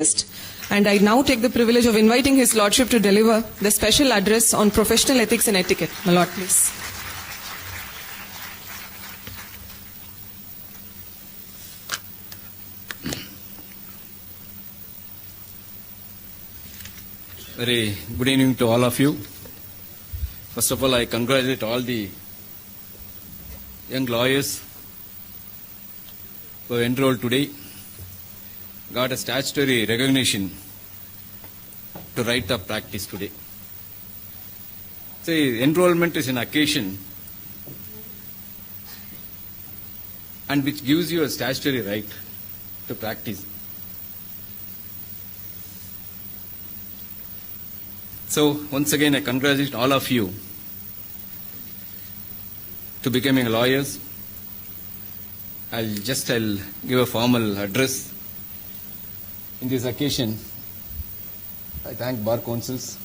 And I now take the privilege of inviting His Lordship to deliver the special address on professional ethics and etiquette. My Lord, please. Very good evening to all of you. First of all, I congratulate all the young lawyers who have enrolled today, got a statutory recognition to write up practice today. See, enrollment is an occasion and which gives you a statutory right to practice. So, once again, I congratulate all of you to becoming lawyers. I'll give a formal address. In this occasion, I thank Bar Councils,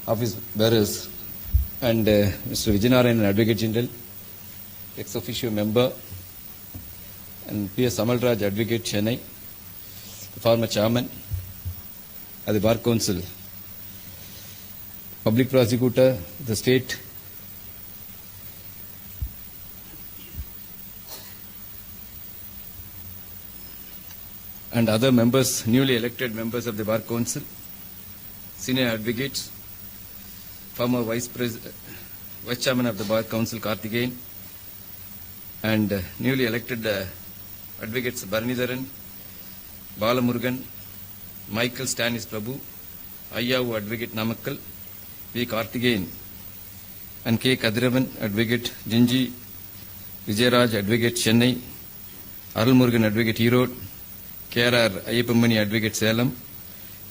Office Bearers, and Mr. Vijayanarayanan, Advocate General, ex officio member, and P.S. Amalraj, Advocate Chennai, the former chairman of the Bar Council, Public Prosecutor, the state, and other members, newly elected members of the Bar Council, senior advocates, former Vice Chairman of the Bar Council, Karthikeyan, and newly elected advocates Bharanidharan, Balamurugan, Michael Stanis Prabhu, Ayyavu Advocate Namakkal, V. Karthikeyan, and K. Kadiravan, Advocate Jinji, Vijayaraj, Advocate Chennai, Arulmurugan, Advocate Erode, K.R. Ayyappamani, Advocate Salem,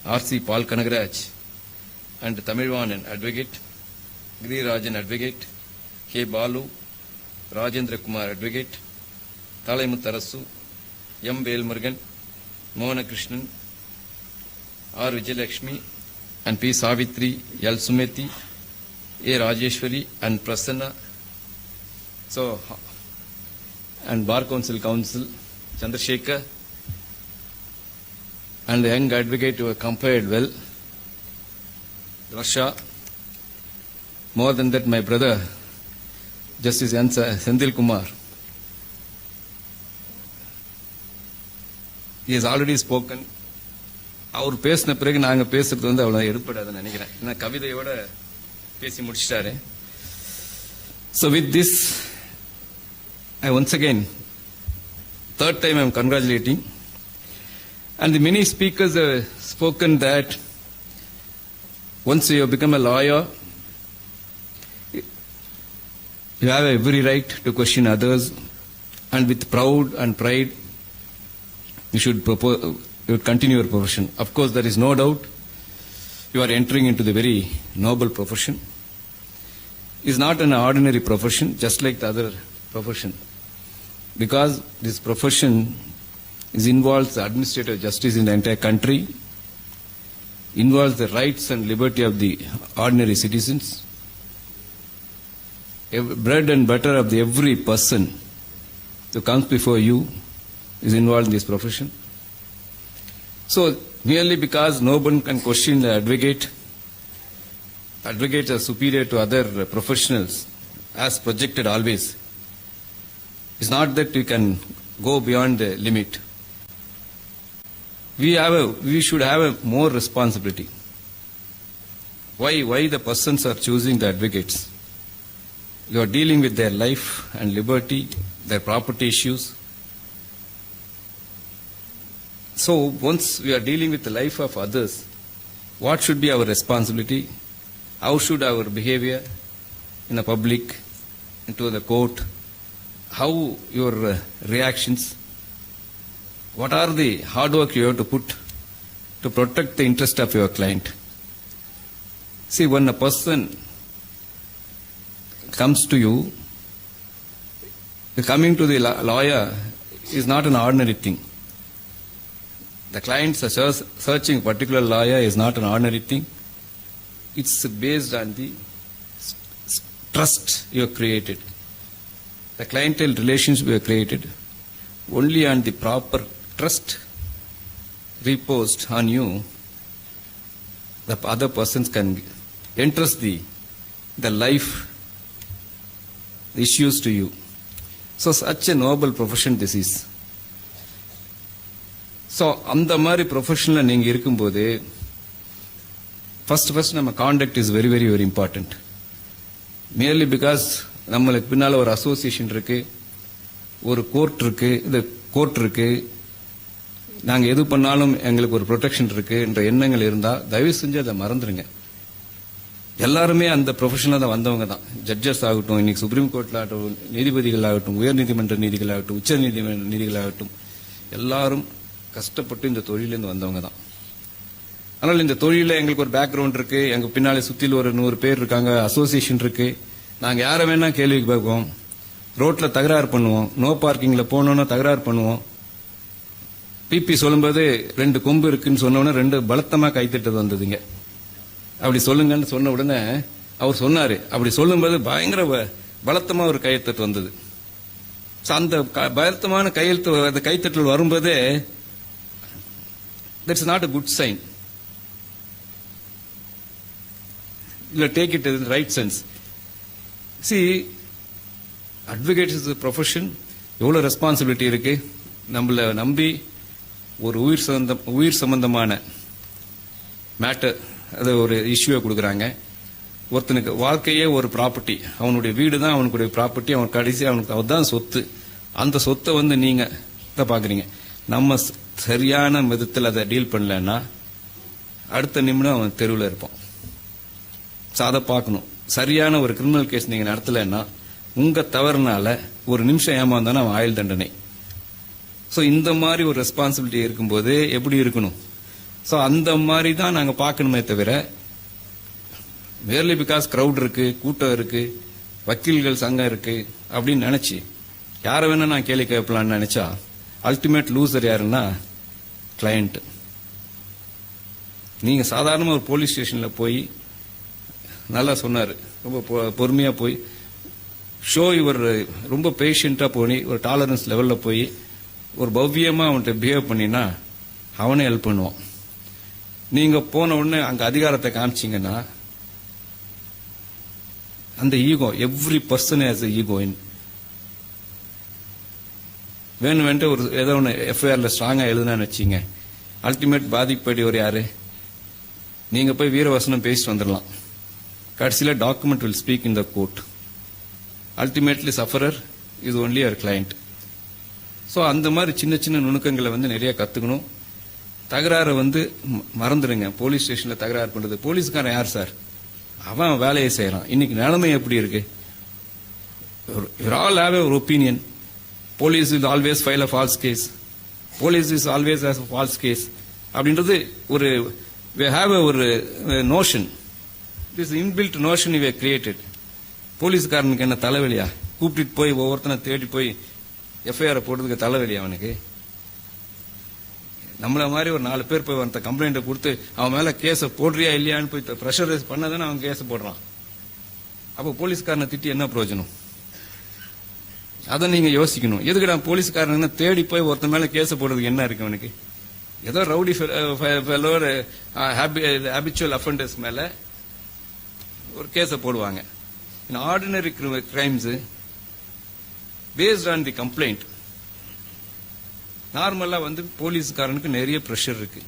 R.C. Paul Kanagaraj, and Tamilvanan, Advocate, Giri Rajan, Advocate, K. Balu, Rajendra Kumar, Advocate, Thalaimutarasu, M. Velmurugan, Mohana Krishnan, R. Vijayalakshmi, and P. Savitri, L. Sumeti, A. Rajeshwari, and Prasanna. So, and Bar Council, Chandrasekhar, and the young advocate who have compared well, Rasha. More than that, my brother, Justice Senthil Kumar. He has already spoken. அவர் பேசின பிறகு நாங்க பேசுறது அவ்வளவு எடுப்படாதுன்னு நினைக்கிறேன். ஏன்னா கவிதையோட பேசி முடிச்சிட்டாரு. So with this, I once again, third time I am congratulating. And the many speakers have spoken that once you have become a lawyer, you have every right to question others, and with proud and pride, you should continue your profession. Of course, there is no doubt you are entering into the very noble profession. It is not an ordinary profession, just like the other profession, because this profession involves the administrative justice in the entire country, involves the rights and liberty of the ordinary citizens, bread and butter of every person who comes before you is involved in this profession. So, merely because no one can question the advocate, advocates are superior to other professionals, as projected always. It's not that you can go beyond the limit. We should have a more responsibility. Why the persons are choosing the advocates? You are dealing with their life and liberty, their property issues. So once we are dealing with the life of others, what should be our responsibility? How should our behavior in the public, into the court, how your reactions? What are the hard work you have to put to protect the interest of your client? See, when a person comes to you, coming to the lawyer is not an ordinary thing. The client searching a particular lawyer is not an ordinary thing. It's based on the trust you have created. The clientele relations we have created only on the proper trust reposed on you, the other persons can entrust the life issues to you. So such a noble profession this is. So அந்த மாதிரி ப்ரொஃபஷனில் நீங்க இருக்கும்போது first நம்ம contact is very very very important. Merely because நம்மளுக்கு பின்னால ஒரு association இருக்கு, ஒரு கோர்ட் இருக்கு, நாங்க எது பண்ணாலும் எங்களுக்கு ஒரு ப்ரொடெக்ஷன் இருக்கு என்ற எண்ணங்கள் இருந்தா தயவு செஞ்சு அதை மறந்துருங்க. எல்லாருமே அந்த ப்ரொஃபஷனில் தான் வந்தவங்க தான். ஜட்ஜஸ் ஆகட்டும், இன்னைக்கு சுப்ரீம் கோர்ட்ல ஆகட்டும், நீதிபதிகள் ஆகட்டும், உயர்நீதிமன்ற நீதிகள் ஆகட்டும், உச்ச நீதிமன்ற நீதிகள் ஆகட்டும், எல்லாரும் கஷ்டப்பட்டு இந்த தொழிலிருந்து வந்தவங்க தான். ஆனால் இந்த தொழில எங்களுக்கு ஒரு பேக்ரவுண்ட் இருக்கு, எங்க பின்னாலே சுத்தில ஒரு 100 பேர் இருக்காங்க, அசோசியேஷன் இருக்கு, நாங்க யார வேணா கேள்விக்கு கேட்போம், ரோட்ல தகராறு பண்ணுவோம், நோ பார்க்கிங்ல போனோம்னா தகராறு பண்ணுவோம். பிபி சொல்லும்போது 2 கொம்பு இருக்குன்னு சொன்னோன்னா 2 பலத்தமா கைத்தட்டது வந்ததுங்க. அப்படி சொல்லுங்கன்னு சொன்ன உடனே அவர் சொன்னாரு, அப்படி சொல்லும்போது பயங்கர பலத்தமா ஒரு கைத்தட்டு வந்தது. அந்த பலத்தமான கைத்தட்டல் வரும்போதே that's not a good sign. இல்ல take it in right sense. See, advocate is a profession. எவ்வளவு ரெஸ்பான்சிபிலிட்டி இருக்கு. நம்மள நம்பி ஒரு உயிர் சம்பந்தமான மேட்டர், அது ஒரு இஷ்யூவை கொடுக்கறாங்க. ஒருத்தனுக்கு வாழ்க்கையே ஒரு ப்ராப்பர்ட்டி, அவனுடைய வீடு தான் அவனுடைய ப்ராப்பர்ட்டி, அவன் கடைசி அவனுக்கு அதுதான் சொத்து. அந்த சொத்தை நீங்க பாக்குறீங்க. நம்ம சரியான விதத்தில் அதை டீல் பண்ணலன்னா அடுத்த நிமிடம் அவன் தெருவில் இருப்பான். அதை பார்க்கணும். சரியான ஒரு கிரிமினல் கேஸ் நீங்க நடத்தலன்னா உங்க தவறுனால ஒரு நிமிஷம் ஏமாந்தானே அவன் ஆயுள் தண்டனை. சோ இந்த மாதிரி ஒரு ரெஸ்பான்சிபிலிட்டி இருக்கும்போது எப்படி இருக்கணும்? சோ அந்த மாதிரி தான் நாங்க பார்க்கணுமே தவிர, merely பிகாஸ் கிரவுட் இருக்கு, கூட்டம் இருக்கு, வக்கீல்கள் சங்கம் இருக்கு அப்படின்னு நினைச்சு யார வேணா நான் கேள்வி கேட்கலாம்னு நினைச்சா அல்டிமேட் லூசர் யாருன்னா கிளையண்ட். நீங்க சாதாரண ஒரு போலீஸ் ஸ்டேஷன்ல போய், நல்லா சொன்னாரு, ரொம்ப பொறுமையா போய் ஷோ இவர் ரொம்ப பேஷண்டா போய் ஒரு டாலரன்ஸ் லெவல்ல போய் ஒரு பவ்யமா அவன்கிட்ட பிஹேவ் பண்ணினா அவனே ஹெல்ப் பண்ணுவான். நீங்க போன உடனே அங்க அதிகாரத்தை காமிச்சீங்கன்னா அந்த ego, every person has a ego in. வேணும் ஒரு ஏதோ ஒன்று எஃப்ஐஆர்ல ஸ்ட்ராங்கா எழுதுனான்னு வச்சீங்க, அல்டிமேட் பாதிக்கப்படி ஒரு யாரு? நீங்க போய் வீரவசனம் பேசிட்டு வந்துடலாம், கடைசியில document will speak in the court. Ultimately sufferer இது ஒன்லி அவர் கிளையண்ட். ஸோ அந்த மாதிரி சின்ன சின்ன நுணுக்கங்களை நிறைய கத்துக்கணும். தகராறு மறந்துடுங்க. போலீஸ் ஸ்டேஷன்ல தகராறு பண்றது, போலீஸ்காரன் யார் சார்? அவன் வேலையை செய்யறான். இன்னைக்கு நிலைமை எப்படி இருக்கு? ஆல் ஹேவ் ஒரு opinion. Police is always file a false case, police is always has a false case அப்படின்றது ஒரு we have ஒரு notion. This inbuilt notion we have created. போலீஸ்காரனுக்கு என்ன தலைவலியா? கூப்பிட்டு போய் ஒவ்வொருத்தனை தேடி போய் எஃப்ஐஆர் போடுறதுக்கு தலைவலி அவனுக்கு? நம்மள மாதிரி ஒரு 4 பேர் போய் அந்த கம்ப்ளைண்ட் கொடுத்து அவன் மேல கேஸ போடுறியா இல்லையான்னு போய் பிரஷரைஸ் பண்ணதானே அவன் கேஸ் போடுறான். அப்போ போலீஸ்காரனை திட்டி என்ன பிரயோஜனம்? அதை நீங்க யோசிக்கணும். எதுக்கு நான் போலீஸ்காரன் தேடி போய் ஒருத்தன் மேல கேஸ் போடுறதுக்கு என்ன இருக்கு அவனுக்கு? ஏதோ ரவுடி ஹேபிச்சுவல் அஃபெண்டர்ஸ் மேல ஒரு கேஸ போடுவாங்க. Ordinary crimes based on the complaint. நார்மலா போலீஸ்காரனுக்கு நிறைய பிரஷர் இருக்கு.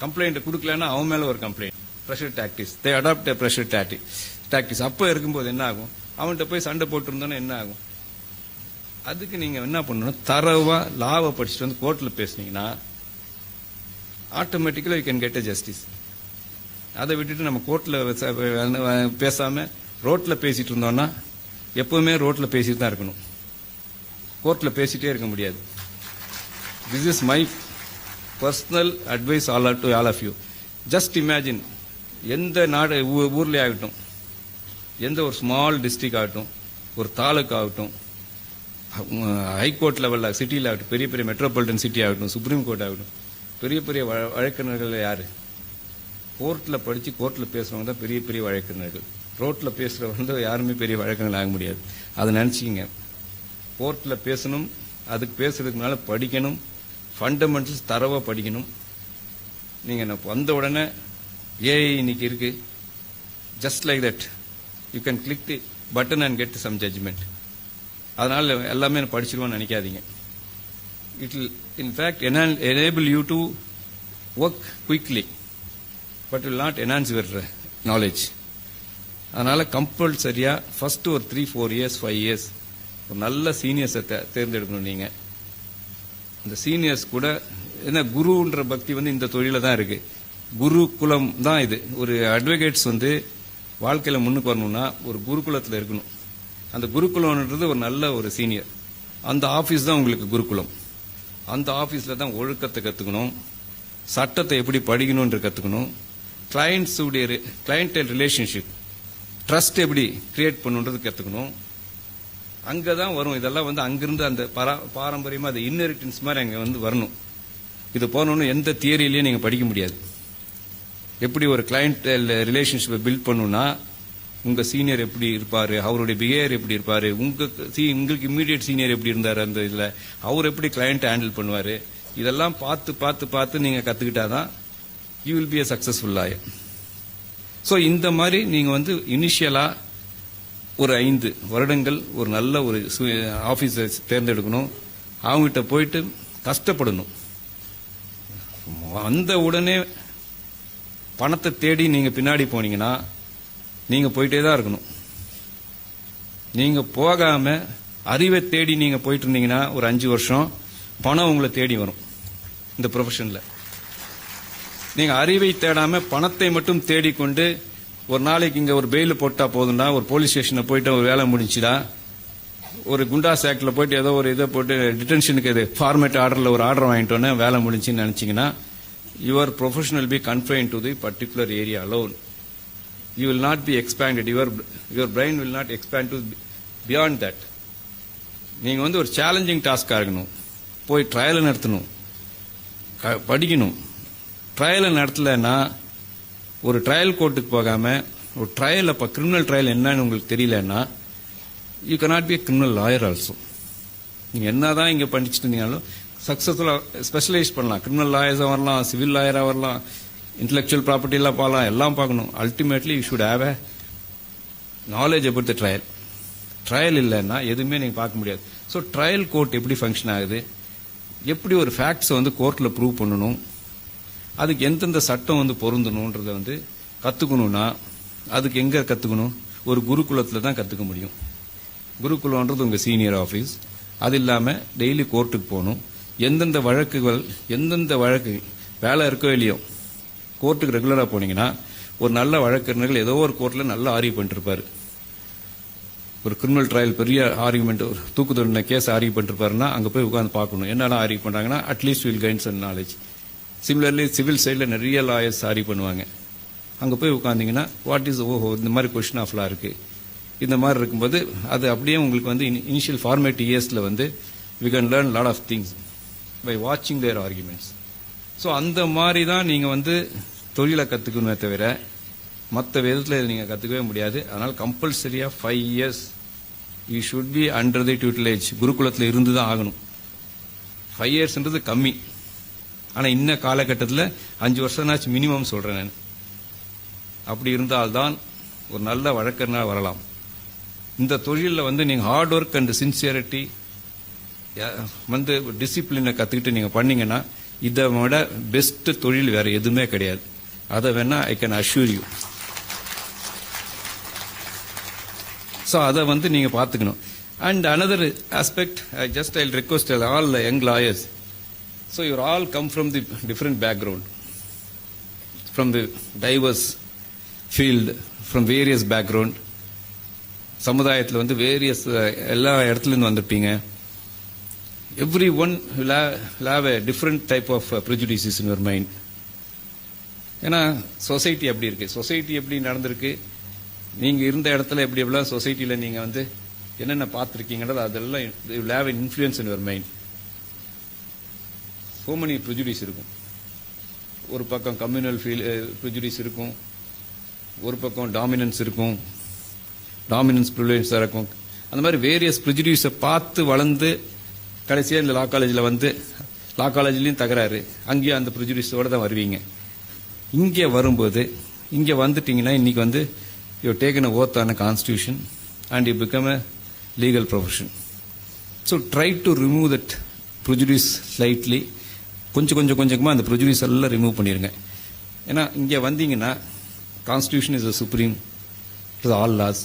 கம்ப்ளைண்ட் கொடுக்கலன்னா அவன் மேல ஒரு கம்ப்ளைண்ட். பிரஷர் டாக்டிக்ஸ், தே அடாப்ட் பிரஷர் டாக்டிக்ஸ். அப்ப இருக்கும்போது என்ன ஆகும்? அவன்கிட்ட போய் சண்டை போட்டு இருந்தோன்னா என்ன ஆகும்? அதுக்கு நீங்க என்ன பண்ணணும்? தரவா லாவை படிச்சுட்டு கோர்ட்ல பேசுனீங்கன்னா automatically you can get a justice. அதை விட்டுட்டு நம்ம கோர்ட்ல பேசாம ரோட்ல பேசிட்டு இருந்தோம்னா எப்பவுமே ரோட்ல பேசிட்டு தான் இருக்கணும், கோர்ட்ல பேசிட்டே இருக்க முடியாது. This is my personal advice to all of you. Just imagine, எந்த நாடு ஊர்ல ஆகட்டும், எந்த ஒரு ஸ்மால் டிஸ்ட்ரிக்ட் ஆகட்டும், ஒரு தாலுக்கு ஆகட்டும், ஹைகோர்ட் லெவல்ல சிட்டியில் ஆகட்டும், பெரிய பெரிய மெட்ரோபாலிட்டன் சிட்டி ஆகட்டும், சுப்ரீம் கோர்ட் ஆகட்டும், பெரிய பெரிய வழக்கறிஞர்கள் யாரு? கோர்ட்ல படிச்சு கோர்ட்ல பேசுறவங்க தான் பெரிய பெரிய வழக்கறிஞர்கள். ரோட்ல பேசுறவங்க யாருமே பெரிய வழக்கறிஞர்கள் ஆக முடியாது. அதை நினைச்சிங்க. கோர்ட்ல பேசணும், அதுக்கு பேசுறதுக்கு மேல படிக்கணும், ஃபண்டமெண்டல்ஸ் தரவாக படிக்கணும். நீங்கள் வந்த உடனே ஏஐ இன்னைக்கு இருக்கு, just like that you can click the button and get some judgment. அதனால் எல்லாமே படிச்சிருவோன்னு நினைக்காதீங்க. It will in fact enable you to work quickly but will not enhance your knowledge. அதனால் கம்பல்சரியாக ஃபஸ்ட்டு ஒரு 3-4 இயர்ஸ் 5 இயர்ஸ் ஒரு நல்ல சீனியர்ஸை தேர்ந்தெடுக்கணும். நீங்கள் இந்த சீனியர்ஸ் கூட என்ன குருன்ற பக்தி இந்த தொழில தான் இருக்கு. குருகுலம் தான் இது. ஒரு அட்வொகேட்ஸ் வாழ்க்கையில் முன்னுக்கு வரணும்னா ஒரு குருகுலத்தில் இருக்கணும். அந்த குருகுலம்ன்றது ஒரு நல்ல ஒரு சீனியர். அந்த ஆஃபீஸ் தான் உங்களுக்கு குருகுலம். அந்த ஆஃபீஸில் தான் ஒழுக்கத்தை கற்றுக்கணும், சட்டத்தை எப்படி படிக்கணுன்ற கற்றுக்கணும், கிளையண்டல் ரிலேஷன்ஷிப் ட்ரஸ்ட் எப்படி கிரியேட் பண்ணுன்றது கற்றுக்கணும். அங்கே தான் வரும் இதெல்லாம். அங்கிருந்து அந்த பாரம்பரியமாக அது இன்ஹெரிட்டன்ஸ் மாதிரி அங்கே வரணும். இது போனோன்னு எந்த தியரியிலையும் நீங்கள் படிக்க முடியாது. எப்படி ஒரு கிளையண்டல் ரிலேஷன்ஷிப்பை பில்ட் பண்ணணும்னா உங்கள் சீனியர் எப்படி இருப்பார், அவருடைய பிஹேவியர் எப்படி இருப்பார், உங்களுக்கு இம்மீடியட் சீனியர் எப்படி இருந்தார், அந்த இதில் அவர் எப்படி கிளையண்ட்டை ஹேண்டில் பண்ணுவார், இதெல்லாம் பார்த்து பார்த்து பார்த்து நீங்கள் கற்றுக்கிட்டாதான் you will be a successful lawyer. So இந்த மாதிரி நீங்கள் இனிஷியலாக ஒரு 5 வருடங்கள் ஒரு நல்ல ஒரு ஆஃபீஸை தேர்ந்தெடுக்கணும். அவங்ககிட்ட போயிட்டு கஷ்டப்படணும். அந்த உடனே பணத்தை தேடி நீங்கள் பின்னாடி போனீங்கன்னா நீங்கள் போயிட்டே தான் இருக்கணும். நீங்கள் போகாம அறிவை தேடி நீங்கள் போயிட்டு இருந்தீங்கன்னா ஒரு 5 வருஷம் பணம் உங்களை தேடி வரும். இந்த ப்ரொஃபஷனில் நீங்கள் அறிவை தேடாம பணத்தை மட்டும் தேடிக்கொண்டு ஒரு நாளைக்கு இங்கே ஒரு பெயில் போட்டால் போதும்னா, ஒரு போலீஸ் ஸ்டேஷனில் போயிட்டு ஒரு வேலை முடிச்சுடா, ஒரு குண்டாஸ் ஆக்டில் போயிட்டு ஏதோ ஒரு இதை போட்டு டிடென்ஷனுக்கு இது ஃபார்மேட் ஆர்டரில் ஒரு ஆர்டர் வாங்கிட்டோன்னே வேலை முடிஞ்சுன்னு நினச்சிங்கன்னா your profession will be confined to the particular area alone. You will not be expanded. Your brain will not expand to beyond that. நீங்க ஒரு சேலஞ்சிங் டாஸ்கா இருக்கணும். போய் ட்ரையல் நடத்தணும், படிக்கணும். ட்ரையல் நடத்தலைன்னா ஒரு ட்ரையல் கோர்ட்டுக்கு போகாம ஒரு ட்ரையல் அப்ப கிரிமினல் ட்ரையல் என்னன்னு உங்களுக்கு தெரியலன்னா you cannot be a criminal lawyer also. நீங்க என்னதான் இங்க படிச்சுட்டு இருந்தீங்கனாலும் சக்சஸ்ஃபுல்லா ஸ்பெஷலைஸ் பண்ணலாம். கிரிமினல் லாயர்ஸா வரலாம், சிவில் லாயரா வரலாம், இன்டெலெக்சுவல் ப்ராப்பர்ட்டி எல்லாம் பார்க்கலாம், எல்லாம் பார்க்கணும். Ultimately you should have a knowledge about the trial. Trial இல்லைன்னா எதுவுமே நீங்க பார்க்க முடியாது. ஸோ ட்ரையல் கோர்ட் எப்படி ஃபங்க்ஷன் ஆகுது, எப்படி ஒரு ஃபேக்ட்ஸை கோர்ட்டில் ப்ரூவ் பண்ணணும், அதுக்கு எந்தெந்த சட்டம் பொருந்தணுன்றதை கற்றுக்கணும்னா அதுக்கு எங்கே கற்றுக்கணும்? ஒரு குருகுலத்தில் தான் கற்றுக்க முடியும். குருகுலம்ன்றது உங்கள் சீனியர் ஆஃபீஸ். அது இல்லாமல் டெய்லி கோர்ட்டுக்கு போகணும். எந்தெந்த வழக்கு வேலை இருக்கோ இல்லையோ கோர்ட்டுக்கு ரெகுலராக போனீங்கன்னா ஒரு நல்ல வழக்கறிஞர்கள் ஏதோ ஒரு கோர்ட்டில் நல்லா ஆர்கியூ பண்ணிருப்பாரு. ஒரு கிரிமினல் ட்ரையல் பெரிய ஆர்குமெண்ட், ஒரு தூக்கு தண்டனை கேஸ் ஆர்கியூ பண்ணிருப்பாருன்னா அங்கே போய் உட்காந்து பார்க்கணும் என்னென்ன ஆர்கியூ பண்ணுறாங்கன்னா at least will gain some knowledge. Similarly civil சைடில் நிறைய லாயர்ஸ் ஆர்கியூ பண்ணுவாங்க. அங்கே போய் உட்காந்திங்கன்னா வாட் இஸ் இந்த மாதிரி கொஸ்டின் ஆஃப் லா இருக்குது. இந்த மாதிரி இருக்கும்போது அது அப்படியே உங்களுக்கு இனிஷியல் ஃபார்மேட் இயர்ஸில் we can learn lot of things by வாட்சிங் தேர் ஆர்குமெண்ட்ஸ். ஸோ அந்த மாதிரி தான் நீங்கள் தொழிலை கற்றுக்கணுமே தவிர மற்ற விதத்தில் நீங்கள் கற்றுக்கவே முடியாது. அதனால் கம்பல்சரியாக 5 years you should be under the tutelage. குருகுலத்தில் இருந்து தான் ஆகணும். 5 இயர்ஸ்ன்றது கம்மி. ஆனால் இன்ன காலகட்டத்தில் 5 வருஷம்னாச்சும் மினிமம் சொல்கிறேன் நான். அப்படி இருந்தால்தான் ஒரு நல்ல வழக்கறிஞராக வரலாம். இந்த தொழிலில் நீங்கள் ஹார்ட் ஒர்க் அண்ட் சின்சியரிட்டி டிசிப்ளினை கற்றுக்கிட்டு நீங்கள் பண்ணீங்கன்னா இதை விட பெஸ்ட் தொழில் வேற எதுவுமே கிடையாது. அதை வேணா I can assure you. So அதை நீங்கள் பார்த்துக்கணும். And another aspect I'll request all the young lawyers. So you all come from the different background, from the diverse field, from various background. சமுதாயத்தில் வேரியஸ் எல்லா இடத்துலேருந்து வந்திருப்பீங்க. Everyone will have a different type of prejudices in your mind. ஏன்னா society அப்படி இருக்கு, society எப்படி நடந்திருக்கு, நீங்க இருந்த இடத்துல எப்படி எப்படிலாம் சொசைட்டியில் நீங்க என்னென்ன பார்த்துருக்கீங்கன்றது அதெல்லாம் will have an influence in your mind. So many prejudice இருக்கும். ஒரு பக்கம் கம்யூனல் prejudice இருக்கும், ஒரு பக்கம் டாமினன்ஸ் இருக்கும், டாமினன்ஸ் ப்ரிவிலேஜ் இருக்கும். அந்த மாதிரி வேரியஸ் prejudice பார்த்து வளர்ந்து கடைசியாக இந்த லா காலேஜில் லா காலேஜ்லயும் தகராறு, அங்கேயும் அந்த ப்ரிஜுடிஸோட தான் வருவீங்க. இங்கே வரும்போது, இங்கே வந்துட்டீங்கன்னா இன்னைக்கு வந்து you taken a oath on a constitution and you become a legal profession. So try to remove that prejudice slightly. கொஞ்சமாக அந்த ப்ரிஜுடிஸ் எல்லாம் ரிமூவ் பண்ணிடுங்க. ஏன்னா இங்கே வந்தீங்கன்னா constitution is the supreme to all laws,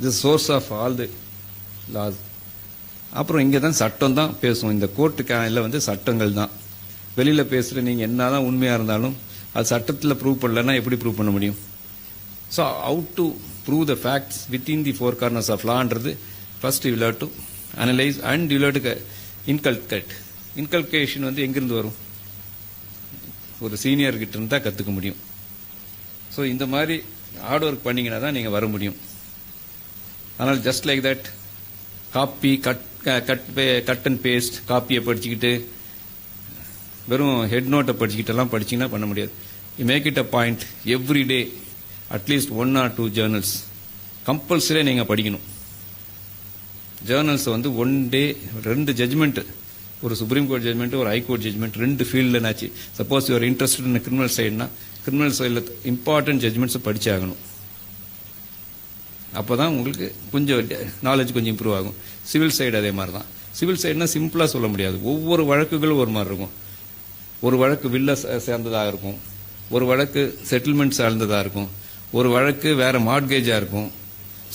the source of all the laws. அப்புறம் இங்கே தான் சட்டம் தான் பேசுவோம். இந்த கோர்ட்டுக்கான வந்து சட்டங்கள் தான். வெளியில் பேசுகிற நீங்கள் என்ன தான் உண்மையாக இருந்தாலும் அது சட்டத்தில் ப்ரூவ் பண்ணலன்னா எப்படி ப்ரூவ் பண்ண முடியும்? So how to prove the facts within the four corners of லான்றது first you will to analyse and you will to inculcate. Inculcation வந்து எங்கிருந்து வரும்? ஒரு சீனியர் கிட்ட இருந்தா கற்றுக்க முடியும். ஸோ இந்த மாதிரி ஹார்ட் ஒர்க் பண்ணீங்கன்னா தான் நீங்கள் வர முடியும். ஆனால் just like that copy cut and paste காப்பியை படிச்சுக்கிட்டு வெறும் ஹெட் நோட்டை படிச்சுக்கிட்டெல்லாம் படிச்சிங்கன்னா பண்ண முடியாது. You make it a point every day அட்லீஸ்ட் 1 or 2 ஜேர்னல்ஸ் கம்பல்சரியாக நீங்கள் படிக்கணும். ஜேர்னல்ஸ் வந்து 1 day 2 ஜட்ஜ்மெண்ட், ஒரு சுப்ரீம் கோர்ட் ஜட்ஜ்மெண்ட், ஒரு ஹைகோர்ட் ஜட்ஜ்மெண்ட், 2 ஃபீல்டில் நாச்சு. Suppose you're interested in criminal சைடுனா கிரிமினல் சைடில் இம்பார்ட்டன்ட் ஜட்ஜ்மெண்ட்ஸை படிச்சாகணும். அப்போ தான் உங்களுக்கு கொஞ்சம் நாலேஜ் கொஞ்சம் இம்ப்ரூவ் ஆகும். சிவில் சைடு அதே மாதிரி தான். சிவில் சைடுனா சிம்பிளாக சொல்ல முடியாது. ஒவ்வொரு வழக்குகளும் ஒரு மாதிரி இருக்கும். ஒரு வழக்கு வில்ல சேர்ந்ததாக இருக்கும், ஒரு வழக்கு செட்டில்மெண்ட் சார்ந்ததாக இருக்கும், ஒரு வழக்கு வேற மார்ட்கேஜாக இருக்கும்.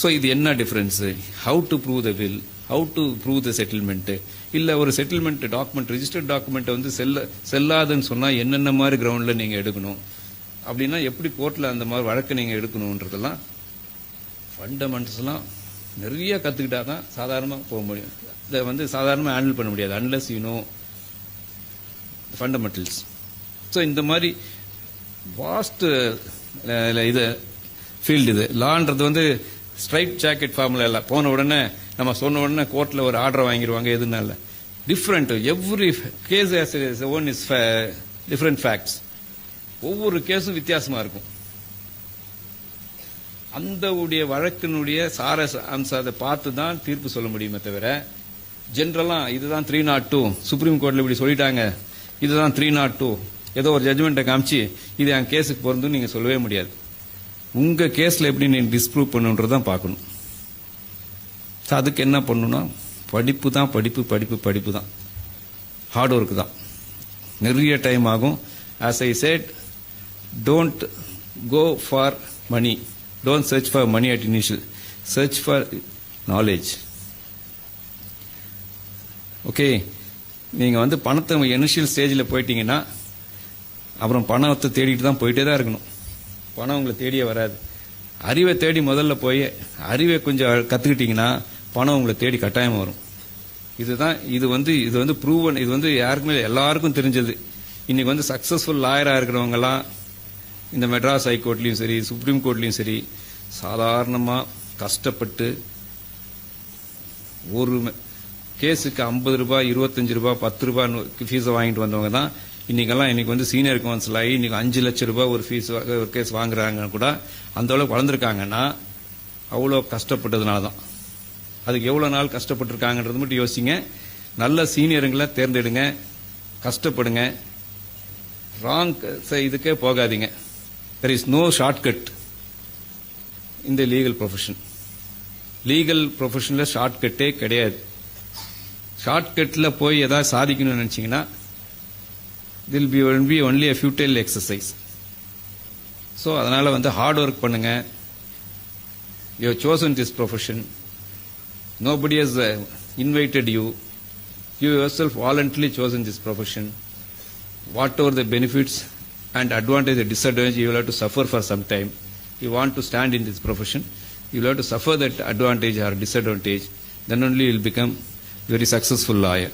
ஸோ இது என்ன difference? How to prove the will, how to prove the settlement? இல்லை ஒரு செட்டில்மெண்ட் டாக்குமெண்ட், ரிஜிஸ்டர்ட் டாக்குமெண்ட் வந்து செல்லாதுன்னு சொன்னால் என்னென்ன மாதிரி கிரவுண்டில் நீங்கள் எடுக்கணும், அப்படின்னா எப்படி கோர்ட்டில் அந்த மாதிரி வழக்கு நீங்கள் எடுக்கணுன்றதெல்லாம் ஃபண்டமெண்டல்ஸ்லாம் நிறைய கற்றுக்கிட்டா தான் சாதாரணமாக போக முடியும். இதை வந்து சாதாரணமாக ஹேண்டில் பண்ண முடியாது unless you know fundamentals. So இந்த மாதிரி வாஸ்ட் இது ஃபீல்டு. இது லான்றது வந்து ஸ்ட்ரைட் ஜாக்கெட் ஃபார்முலா இல்லை. போன உடனே நம்ம சொன்ன உடனே கோர்ட்டில் ஒரு ஆர்டர் வாங்கிடுவாங்க. எதுனால different, every case has one is different facts. ஒவ்வொரு கேஸும் வித்தியாசமாக இருக்கும். அந்த உடைய வழக்கினுடைய சார அம்சத்தை பார்த்து தான் தீர்ப்பு சொல்ல முடியுமே தவிர ஜென்ரலா இதுதான் 302 சுப்ரீம் கோர்ட்ல இப்படி சொல்லிட்டாங்க, இதுதான் 302 ஏதோ ஒரு ஜட்ஜ்மெண்ட்டை காமிச்சு இது என் கேஸுக்கு பொருந்தும் நீங்க சொல்லவே முடியாது. உங்க கேஸ்ல எப்படி நீங்க டிஸ்ப்ரூவ் பண்ணுன்றதான் பார்க்கணும். அதுக்கு என்ன பண்ணணும்னா படிப்பு தான், படிப்பு படிப்பு படிப்பு தான், ஹார்ட் ஒர்க் தான். நிறைய டைம் ஆகும். As I said, don't go for money, don't search for money at initial, search for knowledge. Okay, நீங்க வந்து பணத்தை இனிஷியல் ஸ்டேஜில் போயிட்டீங்கன்னா அப்புறம் பணத்தை தேடிட்டு தான் போயிட்டே தான் இருக்கணும். பணம் உங்களை தேடியே வராது. அறிவை தேடி முதல்ல போய் அறிவை கொஞ்சம் கத்துக்கிட்டீங்கன்னா பணம் உங்களை தேடி கட்டாயமா வரும். இதுதான் இது வந்து ப்ரூவன். இது வந்து யாருக்குமே எல்லாருக்கும் தெரிஞ்சது. இன்னைக்கு வந்து சக்சஸ்ஃபுல் லாயரா இருக்கிறவங்க எல்லாம் இந்த மெட்ராஸ் ஹைகோர்ட்லயும் சரி, சுப்ரீம் கோர்ட்லயும் சரி, சாதாரணமா கஷ்டப்பட்டு ஒரு கேஸுக்கு 50 ரூபாய், 25 ரூபாய், 10 ரூபாய் ஃபீஸை வாங்கிட்டு வந்தவங்க தான் இன்னைக்கு வந்து சீனியர் கவுன்சில் ஆகி இன்னைக்கு 5 லட்சம் ரூபாய் ஒரு ஃபீஸ் ஒரு கேஸ் வாங்குறாங்க. கூட அந்த அளவுக்கு வளர்ந்துருக்காங்கன்னா அவ்வளோ கஷ்டப்பட்டதுனால தான். அதுக்கு எவ்வளோ நாள் கஷ்டப்பட்டிருக்காங்கன்றது மட்டும் யோசிங்க. நல்ல சீனியருங்களை தேர்ந்தெடுங்க, கஷ்டப்படுங்க, ராங் இதுக்கே போகாதீங்க. தெர் இஸ் நோ ஷார்ட்கட் இந்த லீகல் ப்ரொஃபஷன். லீகல் ப்ரொஃபஷன்ல ஷார்ட்கட்டே கிடையாது. ஷார்ட்கட்ல போய் ஏதாவது சாதிக்கணும்னு நினைச்சீங்கன்னா will be only a futile exercise. So அதனால வந்து ஹார்ட் ஒர்க் பண்ணுங்க. You have chosen this profession. Nobody has invited you. You yourself voluntarily chosen this profession. Whatever the benefits and advantage and disadvantage, you will have to suffer for some time. You want to stand in this profession, you will have to suffer that advantage or disadvantage. Then only you will become very successful lawyer.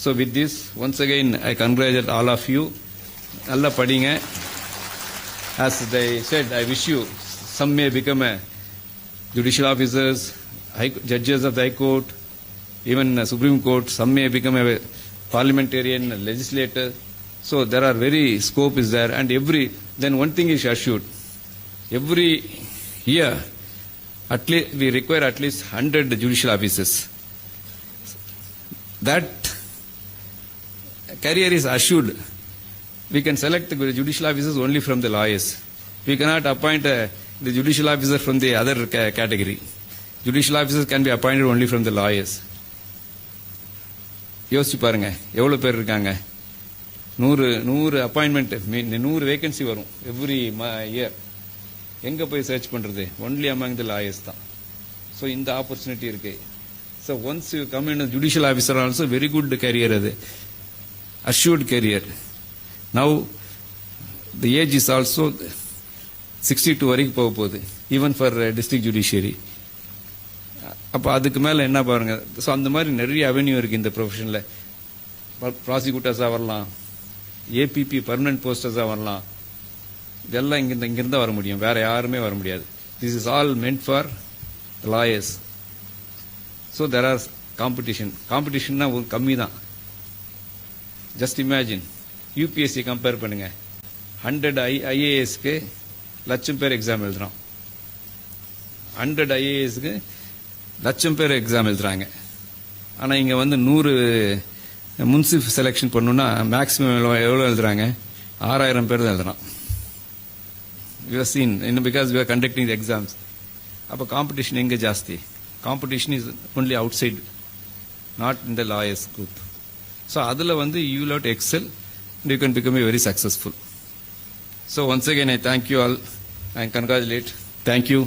So with this, once again, I congratulate all of you. Alla padinga. As they said, I wish you, some may become a judicial officers, judges of the High Court, even Supreme Court. Some may become a parliamentarian, a legislator. So there are very scope is there, and then one thing is assured. Every year, at least we require at least 100 judicial officers. That career is assured. We can select the judicial officers only from the lawyers. We cannot appoint the judicial officer from the other category. Judicial officers can be appointed only from the lawyers. யோசிச்சு பாருங்க எவ்வளோ பேர் இருக்காங்க 100 appointment 100 vacancy வரும் every year. எங்கே போய் search பண்ணுறது? Only among the lawyers தான். ஸோ இந்த ஆப்பர்ச்சுனிட்டி இருக்கு. So once you come in judicial officer also very good career, அது assured career. Now the age is also 62 வரைக்கும் போக போகுது, ஈவன் ஃபார் டிஸ்ட்ரிக்ட் ஜுடிஷியரி. அப்போ அதுக்கு மேலே என்ன பாருங்க. ஸோ அந்த மாதிரி நிறைய அவென்யூ இருக்கு இந்த ப்ரொஃபஷனில். ப்ராசிக்யூட்டர்ஸாக வரலாம், ஏபிபி பர்மனன்ட் போஸ்டர்ஸாக வரலாம். இதெல்லாம் இங்கிருந்து வர முடியும், வேற யாருமே வர முடியாது. This is all meant for lawyers. So there are காம்படிஷன்னா கம்மி தான். ஜஸ்ட் இமேஜின், யூபிஎஸ்சி கம்பேர் பண்ணுங்க. 100 ஐஏஎஸ்க்கு லட்சம் பேர் எக்ஸாம் எழுதுறான். 100 ஐஏஎஸ்க்கு லட்சம் பேர் எக்ஸாம் எழுதுறாங்க. ஆனால் இங்கே 100 முன்சிப் செலெக்ஷன் பண்ணணும்னா மேக்ஸிமம் எவ்வளோ எழுதுறாங்க? 6000 பேர் தான் எழுதுறான். You have seen because we are conducting the exams. அப்போ காம்படிஷன் எங்கே ஜாஸ்தி? Competition is only outside, not in the lawyers group. So அதில் you will have to excel and you can become a very successful. So once again I thank you all and congratulate. Thank you.